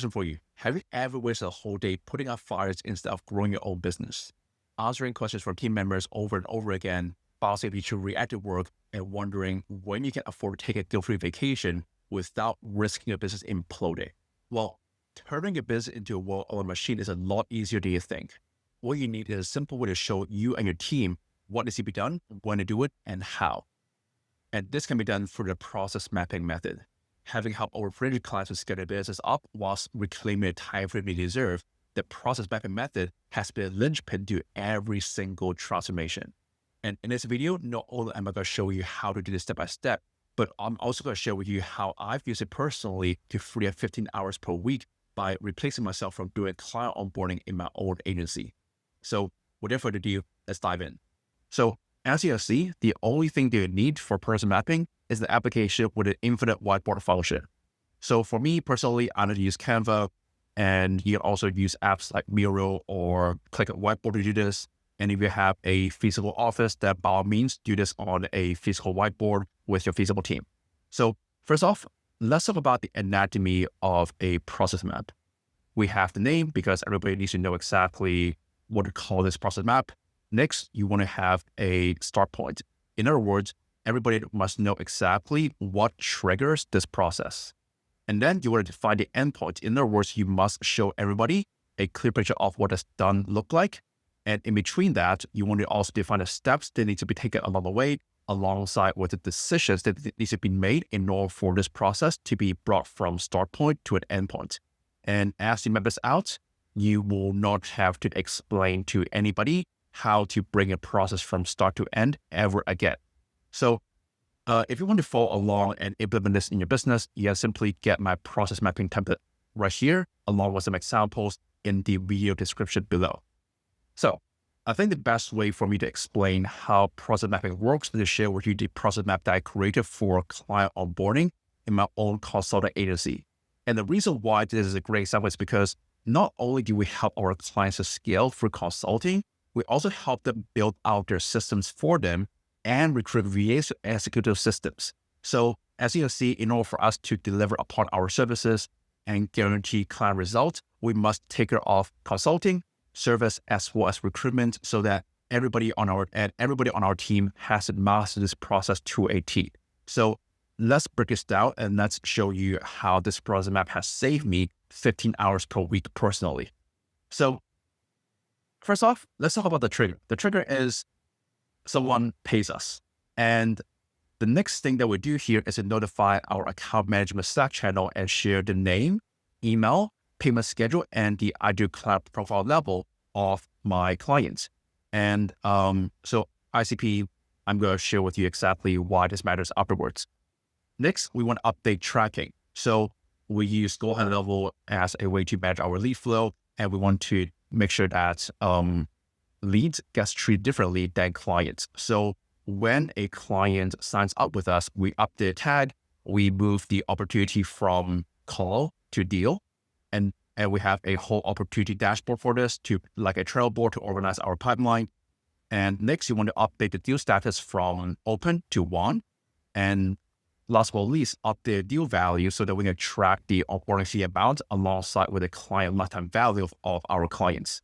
Question for you. Have you ever wasted a whole day putting out fires instead of growing your own business? Answering questions from team members over and over again, bouncing between reactive work and wondering when you can afford to take a guilt-free vacation without risking your business imploding. Well, turning your business into a well-oiled machine is a lot easier than you think. What you need is a simple way to show you and your team what needs to be done, when to do it, and how. And this can be done through the process mapping method. Having helped over 300 clients to scale their business up whilst reclaiming the time frame they deserve, the process mapping method has been a linchpin to every single transformation. And in this video, not only am I going to show you how to do this step by step, but I'm also going to share with you how I've used it personally to free up 15 hours per week by replacing myself from doing client onboarding in my own agency. So without further ado, let's dive in. So as you can see, the only thing that you need for process mapping is the application with an infinite whiteboard function. So for me personally, I know to use Canva, and you can also use apps like Miro or Click a Whiteboard to do this. And if you have a physical office, then by all means, do this on a physical whiteboard with your physical team. So first off, let's talk about the anatomy of a process map. We have the name because everybody needs to know exactly what to call this process map. Next, you want to have a start point. In other words, everybody must know exactly what triggers this process. And then you want to define the endpoint. In other words, you must show everybody a clear picture of what it's done look like. And in between that, you want to also define the steps that need to be taken along the way, alongside with the decisions that need to be made in order for this process to be brought from start point to an endpoint. And as you map this out, you will not have to explain to anybody how to bring a process from start to end ever again. So if you want to follow along and implement this in your business, you can simply get my process mapping template right here, along with some examples in the video description below. So I think the best way for me to explain how process mapping works is to share with you the process map that I created for client onboarding in my own consulting agency. And the reason why this is a great example is because not only do we help our clients to scale through consulting, we also help them build out their systems for them and recruit VAs to execute those systems. So as you can see, in order for us to deliver upon our services and guarantee client results, we must take care of consulting, service, as well as recruitment, so that everybody on our team has to master this process to a T. So let's break this down and let's show you how this process map has saved me 15 hours per week personally. So first off, let's talk about the trigger. The trigger is someone pays us. And the next thing that we do here is to notify our account management Slack channel and share the name, email, payment schedule, and the ideal client profile level of my clients. And so ICP, I'm going to share with you exactly why this matters afterwards. Next, we want to update tracking. So we use goal head level as a way to manage our lead flow, and we want to make sure that leads gets treated differently than clients. So when a client signs up with us, we update tag, we move the opportunity from call to deal, and we have a whole opportunity dashboard for this, to like a trail board to organize our pipeline. And next, you want to update the deal status from open to won. And last but not least, update deal value so that we can track the onboarding fee amount alongside with the client lifetime value of our clients.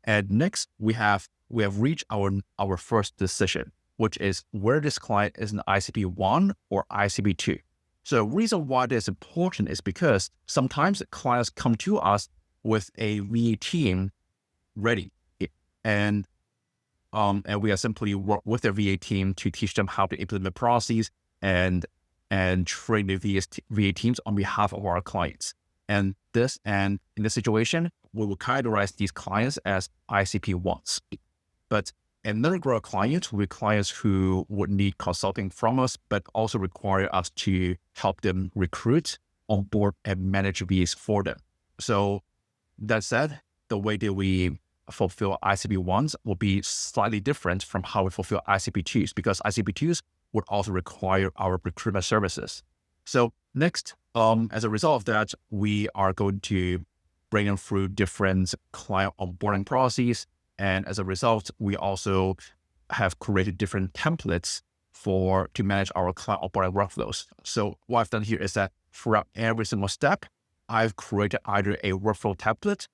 And next, we have reached our first decision, which is where this client is an ICP 1 or ICP 2. So the reason why this is important is because sometimes clients come to us with a VA team ready, and we are simply work with their VA team to teach them how to implement processes and train the VA teams on behalf of our clients. And in this situation, we will categorize these clients as ICP 1s. But another group of clients will be clients who would need consulting from us, but also require us to help them recruit, onboard, and manage VAs for them. So that said, the way that we fulfill ICP 1s will be slightly different from how we fulfill ICP 2s, because ICP 2s would also require our recruitment services. So next, as a result of that, we are going to bring them through different client onboarding processes. And as a result, we also have created different templates to manage our client onboarding workflows. So what I've done here is that throughout every single step, I've created either a workflow template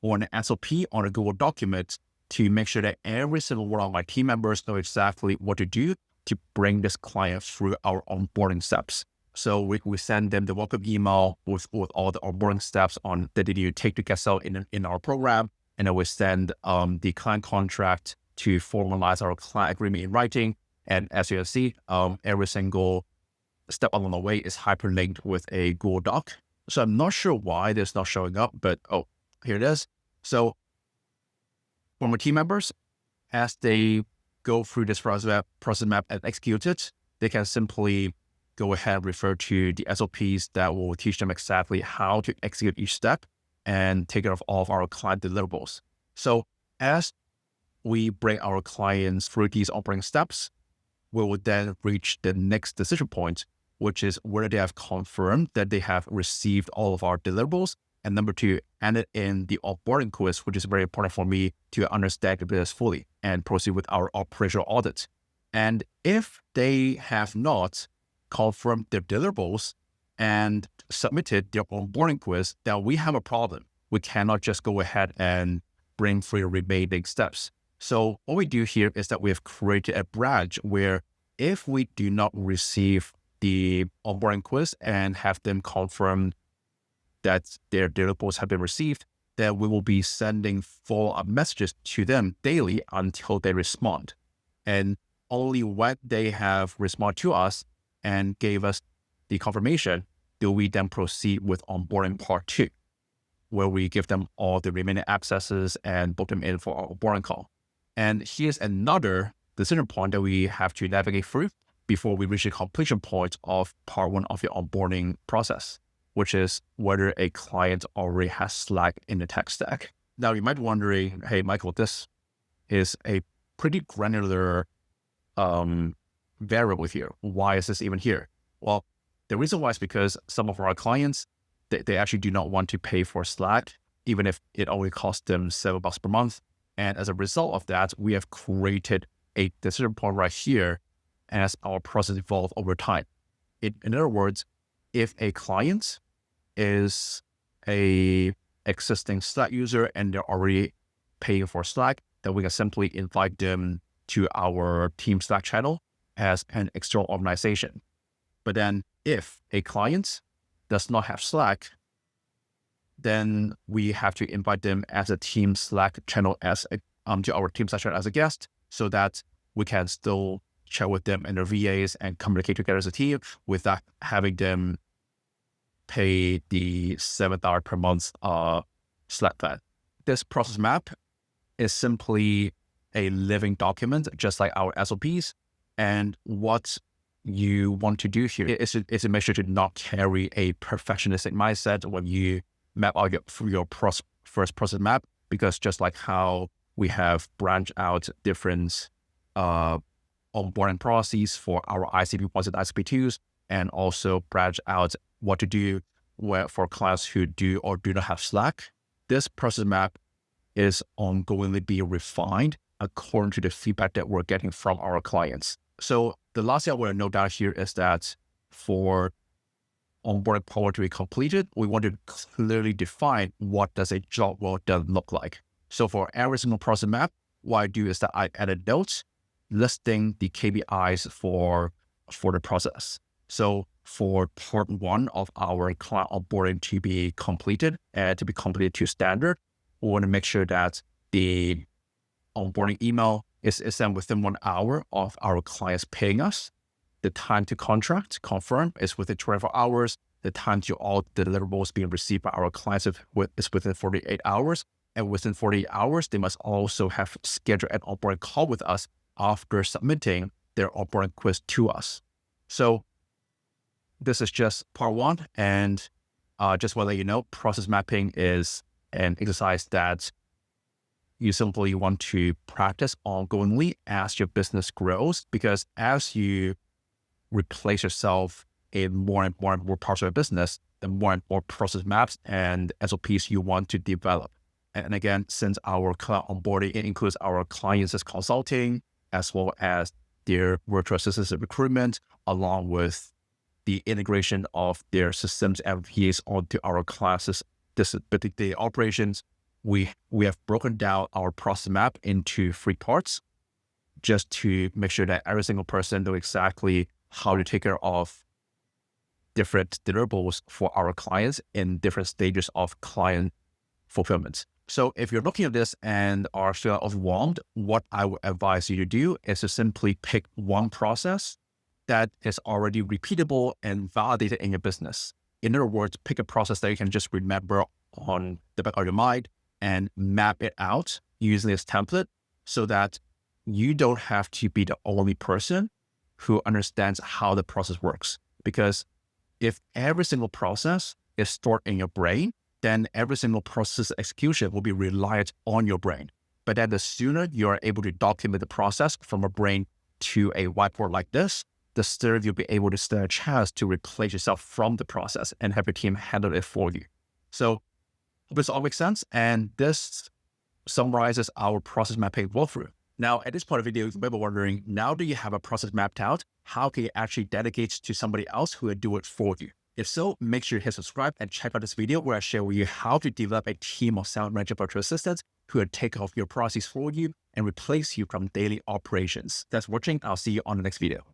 or an SOP on a Google document to make sure that every single one of my team members know exactly what to do to bring this client through our onboarding steps. So we send them the welcome email with all the onboarding steps on that they need to take to get started in our program. And then we send the client contract to formalize our client agreement in writing. And as you can see, every single step along the way is hyperlinked with a Google Doc. So I'm not sure why this is not showing up, but here it is. So for my team members, as they go through this process map and execute it, they can simply go ahead and refer to the SOPs that will teach them exactly how to execute each step and take care of all of our client deliverables. So as we bring our clients through these onboarding steps, we will then reach the next decision point, which is whether they have confirmed that they have received all of our deliverables. And number two, added in the onboarding quiz, which is very important for me to understand the business fully and proceed with our operational audit. And if they have not confirmed their deliverables and submitted their onboarding quiz, then we have a problem. We cannot just go ahead and bring through the remaining steps. So what we do here is that we have created a branch where if we do not receive the onboarding quiz and have them confirm that their deliverables have been received, then we will be sending follow-up messages to them daily until they respond. And only when they have responded to us and gave us the confirmation, do we then proceed with onboarding part 2, where we give them all the remaining accesses and book them in for our onboarding call. And here's another decision point that we have to navigate through before we reach the completion point of part 1 of your onboarding process, which is whether a client already has Slack in the tech stack. Now, you might be wondering, hey, Michael, this is a pretty granular variable here. Why is this even here? Well, the reason why is because some of our clients, they actually do not want to pay for Slack, even if it only costs them $7 per month. And as a result of that, we have created a decision point right here as our process evolves over time. In other words, if a client is a existing Slack user and they're already paying for Slack, then we can simply invite them to our team Slack channel as an external organization. But then if a client does not have Slack, then we have to invite them as a team Slack channel to our team Slack channel as a guest, so that we can still chat with them and their VAs and communicate together as a team without having them pay the $7 per month Slack plan. This process map is simply a living document, just like our SOPs. And what you want to do here is to make sure to not carry a perfectionistic mindset when you map out your first process map, because just like how we have branched out different onboarding processes for our ICP1s and ICP2s, and also branch out what to do for clients who do or do not have Slack, this process map is ongoingly being refined according to the feedback that we're getting from our clients. So the last thing I want to note down here is that for onboarding part 1 to be completed, we want to clearly define what does a job well done look like. So for every single process map, what I do is that I added notes listing the KPIs for the process. So for part 1 of our client onboarding to be completed and to be completed to standard, we want to make sure that the onboarding email is sent within 1 hour of our clients paying us. The time to contract confirm is within 24 hours. The time to all deliverables being received by our clients is within 48 hours. And within 48 hours, they must also have scheduled an onboarding call with us after submitting their onboarding quiz to us. So this is just part 1. And just want to let you know, process mapping is an exercise that you simply want to practice ongoingly as your business grows, because as you replace yourself in more and more parts of your business, the more and more process maps and SOPs you want to develop. And again, since our client onboarding includes our clients' consulting, as well as their virtual assistant recruitment, along with the integration of their systems and VAs onto our classes. This particular operations, we have broken down our process map into 3 parts, just to make sure that every single person knows exactly how to take care of different deliverables for our clients in different stages of client fulfillment. So if you're looking at this and are still overwhelmed, what I would advise you to do is to simply pick one process that is already repeatable and validated in your business. In other words, pick a process that you can just remember on the back of your mind and map it out using this template so that you don't have to be the only person who understands how the process works. Because if every single process is stored in your brain, then every single process execution will be reliant on your brain. But then the sooner you are able to document the process from a brain to a whiteboard like this, the sooner you'll be able to stand a chance to replace yourself from the process and have your team handle it for you. So hope this all makes sense. And this summarizes our process mapping walkthrough. Now, at this point of the video, you may be wondering, now that you have a process mapped out, how can you actually delegate to somebody else who will do it for you? If so, make sure to hit subscribe and check out this video where I share with you how to develop a team of sound manager virtual assistants who will take off your process for you and replace you from daily operations. Thanks for watching. I'll see you on the next video.